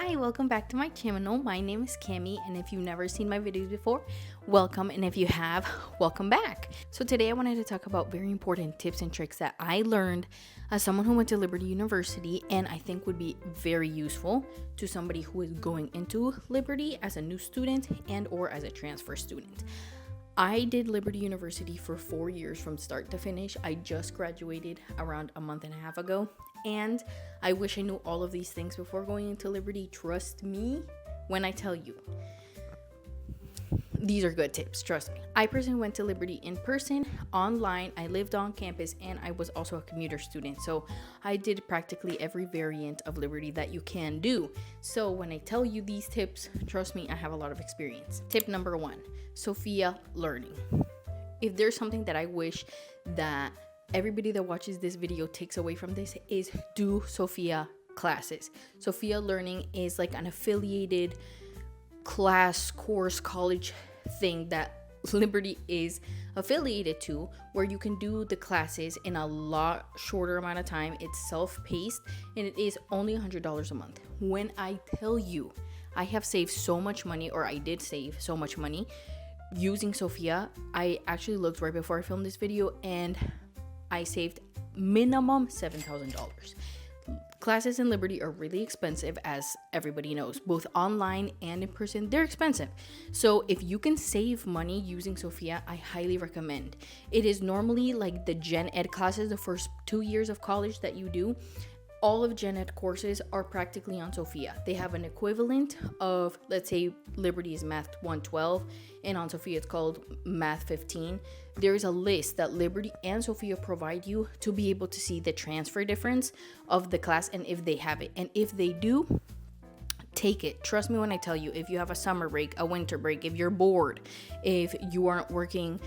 Hi, welcome back to my channel. My name is Cami, and if you've never seen my videos before, welcome, and if you have, welcome back. So today I wanted to talk about very important tips and tricks that I learned as someone who went to Liberty University and I think would be very useful to somebody who is going into Liberty as a new student and or as a transfer student. I did Liberty University for 4 years from start to finish. I just graduated around a month and a half ago, and I wish I knew all of these things before going into Liberty. Trust me when I tell you. These are good tips, trust me. I personally went to Liberty in person, online, I lived on campus, and I was also a commuter student. So I did practically every variant of Liberty that you can do. So when I tell you these tips, trust me, I have a lot of experience. Tip number 1, Sophia learning. If there's something that I wish that everybody that watches this video takes away from this is do Sophia classes. Sophia learning is like an affiliated class, course, college thing that Liberty is affiliated to, where you can do the classes in a lot shorter amount of time. It's self-paced and it is only $100 a month. When I tell you I have saved so much money, or I did save so much money using Sophia, I actually looked right before I filmed this video and I saved minimum $7,000. Classes in Liberty are really expensive, as everybody knows, both online and in person. They're expensive. So if you can save money using Sophia, I highly recommend. It is normally like the Gen Ed classes, the first 2 years of college that you do. All of Gen Ed courses are practically on Sophia. They have an equivalent of, let's say, Liberty is Math 112, and on Sophia it's called Math 15. There's a list that Liberty and Sophia provide you to be able to see the transfer difference of the class and if they have it. And if they do, take it. Trust me when I tell you, if you have a summer break, a winter break, if you're bored, if you aren't working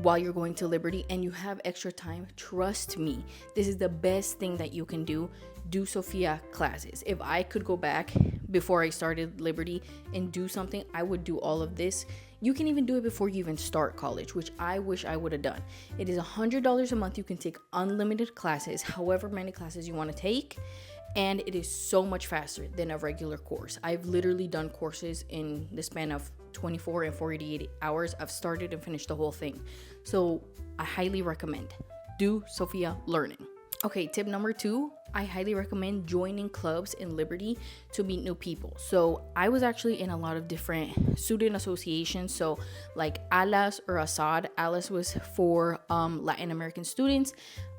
while you're going to Liberty and you have extra time, trust me, this is the best thing that you can do. Do Sophia classes. If I could go back before I started Liberty and do something, I would do all of this. You can even do it before you even start college, which I wish I would have done. It is $100 a month. You can take unlimited classes, however many classes you want to take, and it is so much faster than a regular course. I've literally done courses in the span of 24 and 48 hours. I've started and finished the whole thing. So I highly recommend do Sophia learning. Okay, tip number 2, I highly recommend joining clubs in Liberty to meet new people. So I was actually in a lot of different student associations. So like ALAS or ASAD. ALAS was for Latin American students.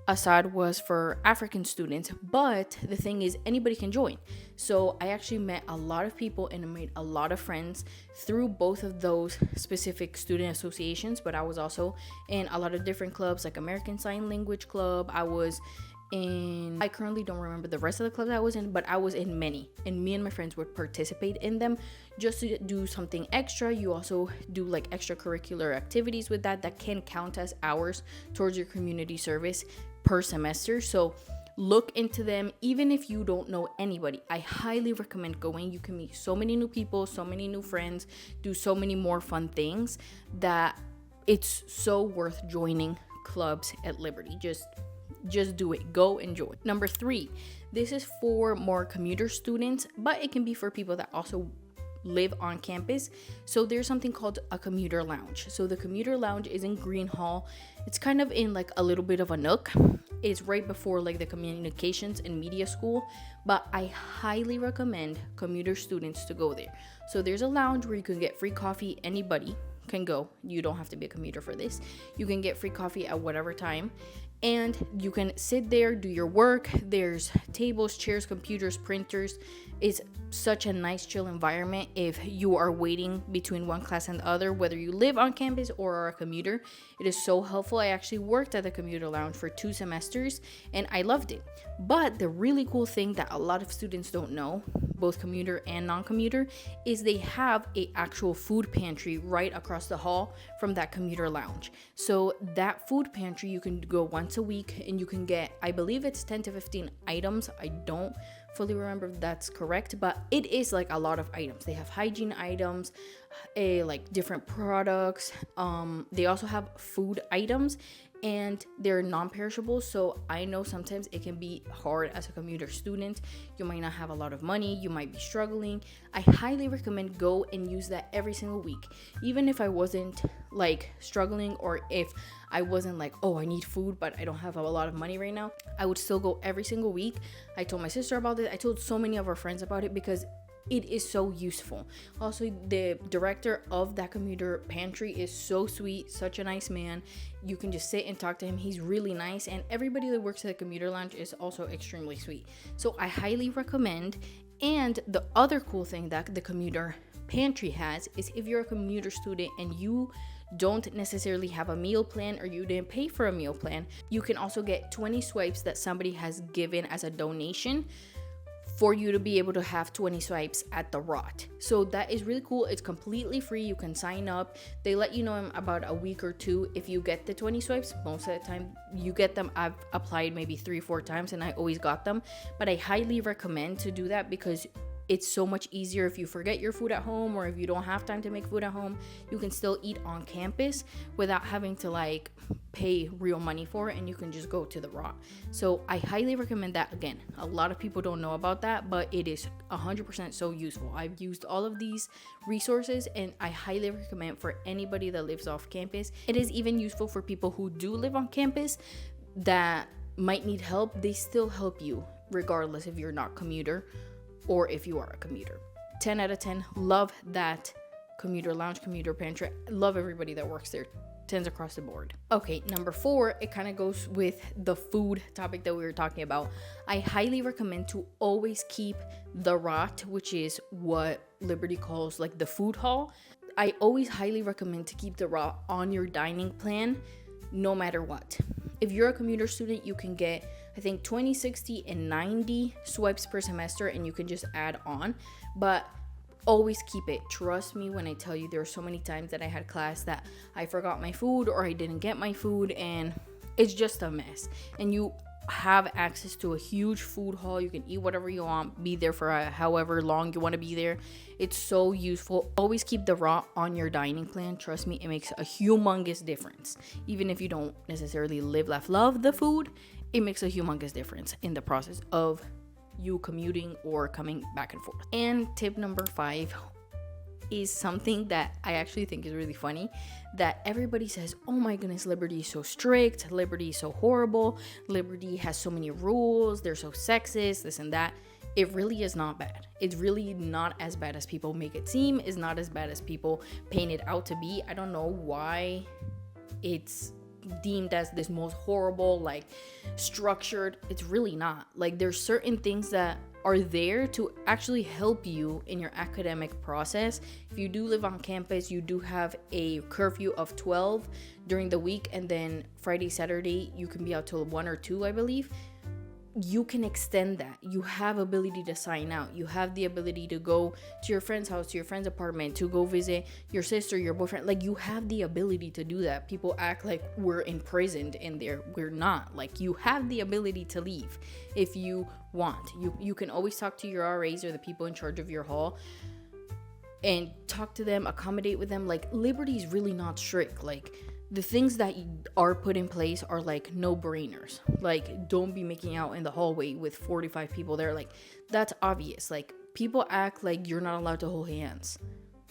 ASAD was for African students, but the thing is anybody can join. So I actually met a lot of people and I made a lot of friends through both of those specific student associations, but I was also in a lot of different clubs like American Sign Language Club. I currently don't remember the rest of the clubs I was in, but I was in many, and me and my friends would participate in them just to do something extra. You also do like extracurricular activities with that can count as hours towards your community service per semester. So look into them. Even if you don't know anybody, I highly recommend going. You can meet so many new people, so many new friends, do so many more fun things that it's so worth joining clubs at Liberty. Just do it. Go enjoy. Number 3, this is for more commuter students, but it can be for people that also live on campus. So there's something called a commuter lounge. So the commuter lounge is in Green Hall. It's kind of in like a little bit of a nook. It's right before like the communications and media school, but I highly recommend commuter students to go there. So there's a lounge where you can get free coffee. Anybody can go. You don't have to be a commuter for this. You can get free coffee at whatever time, and you can sit there, do your work. There's tables, chairs, computers, printers. It's such a nice, chill environment if you are waiting between one class and the other, whether you live on campus or are a commuter. It is so helpful. I actually worked at the commuter lounge for 2 semesters and I loved it. But the really cool thing that a lot of students don't know, both commuter and non-commuter, is they have a actual food pantry right across the hall from that commuter lounge. So that food pantry, you can go once a week and you can get, I believe it's 10 to 15 items. I don't fully remember if that's correct, but it is like a lot of items. They have hygiene items, like different products. They also have food items and they're non-perishable. So I know sometimes it can be hard as a commuter student. You might not have a lot of money, you might be struggling. I highly recommend go and use that every single week. Even if I wasn't like struggling, or if I wasn't like, oh, I need food but I don't have a lot of money right now, I would still go every single week. I told my sister about it, I told so many of our friends about it, because it is so useful. Also, the director of that commuter pantry is so sweet, such a nice man. You can just sit and talk to him. He's really nice, and everybody that works at the commuter lounge is also extremely sweet. So I highly recommend. And the other cool thing that the commuter pantry has is, if you're a commuter student and you don't necessarily have a meal plan, or you didn't pay for a meal plan, you can also get 20 swipes that somebody has given as a donation for you to be able to have 20 swipes at the rot. So that is really cool. It's completely free. You can sign up. They let you know in about a week or two if you get the 20 swipes. Most of the time you get them. I've applied maybe 3-4 times and I always got them. But I highly recommend to do that, because it's so much easier if you forget your food at home, or if you don't have time to make food at home, you can still eat on campus without having to like pay real money for it, and you can just go to the rot. So I highly recommend that. Again, a lot of people don't know about that, but it is 100% so useful. I've used all of these resources, and I highly recommend for anybody that lives off campus. It is even useful for people who do live on campus that might need help. They still help you regardless if you're not commuter or if you are a commuter. 10 out of 10. Love that commuter lounge, commuter pantry. Love everybody that works there. 10s across the board. Okay, number 4, it kind of goes with the food topic that we were talking about. I highly recommend to always keep the rot, which is what Liberty calls like the food hall. I always highly recommend to keep the rot on your dining plan, no matter what. If you're a commuter student, you can get, I think, 20, 60, and 90 swipes per semester, and you can just add on. But always keep it. Trust me when I tell you, there are so many times that I had class that I forgot my food, or I didn't get my food, and it's just a mess. And you have access to a huge food hall. You can eat whatever you want, be there for however long you want to be there. It's so useful. Always keep the raw on your dining plan. Trust me, it makes a humongous difference. Even if you don't necessarily live, laugh, love the food, it makes a humongous difference in the process of you commuting or coming back and forth. And tip number 5 is something that I actually think is really funny, that everybody says, oh my goodness, Liberty is so strict, Liberty is so horrible, Liberty has so many rules, they're so sexist, this and that. It really is not bad. It's really not as bad as people make it seem. It's not as bad as people paint it out to be. I don't know why it's deemed as this most horrible, like structured. It's really not. Like, there's certain things that are there to actually help you in your academic process. If you do live on campus, you do have a curfew of 12 during the week, and then Friday, Saturday, you can be out till 1 or 2, I believe. You can extend that. You have ability to sign out. You have the ability to go to your friend's house, to your friend's apartment, to go visit your sister, your boyfriend. Like, you have the ability to do that. People act like we're imprisoned in there. We're not. Like, you have the ability to leave if you want. You can always talk to your RAs or the people in charge of your hall and talk to them, accommodate with them. Like, Liberty is really not strict. Like, the things that are put in place are like no-brainers. Like, don't be making out in the hallway with 45 people there. Like, that's obvious. Like, people act like you're not allowed to hold hands.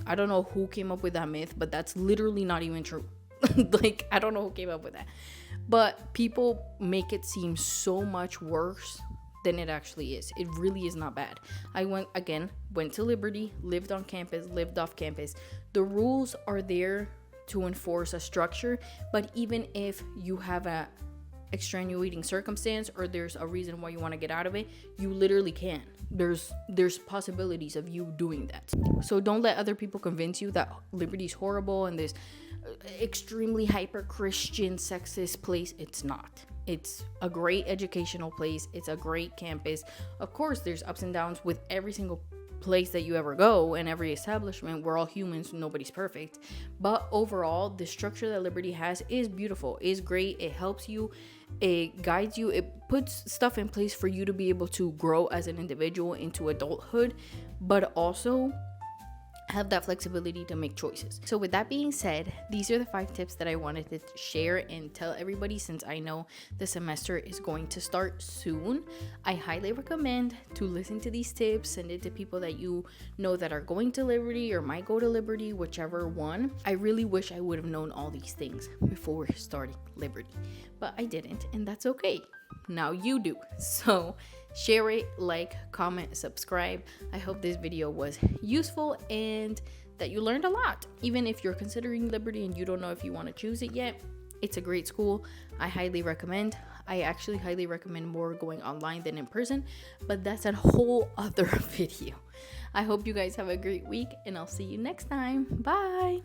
I don't know who came up with that myth, but that's literally not even true. Like, I don't know who came up with that. But people make it seem so much worse than it actually is. It really is not bad. I went to Liberty, lived on campus, lived off campus. The rules are there to enforce a structure, but even if you have a extenuating circumstance or there's a reason why you want to get out of it, you literally can. There's possibilities of you doing that. So don't let other people convince you that Liberty is horrible and this extremely hyper Christian sexist place. It's not. It's a great educational place. It's a great campus. Of course, there's ups and downs with every single place that you ever go and every establishment. We're all humans, nobody's perfect, but overall the structure that Liberty has is beautiful, is great. It helps you, it guides you, it puts stuff in place for you to be able to grow as an individual into adulthood, but also have that flexibility to make choices. So with that being said, these are the 5 tips that I wanted to share and tell everybody, since I know the semester is going to start soon. I highly recommend to listen to these tips, send it to people that you know that are going to Liberty or might go to Liberty, whichever one. I really wish I would have known all these things before starting Liberty, but I didn't, and that's okay. Now you do. So share it, like, comment, subscribe. I hope this video was useful and that you learned a lot. Even if you're considering Liberty and you don't know if you want to choose it yet, it's a great school. I highly recommend. I actually highly recommend more going online than in person, but that's a whole other video. I hope you guys have a great week, and I'll see you next time. Bye.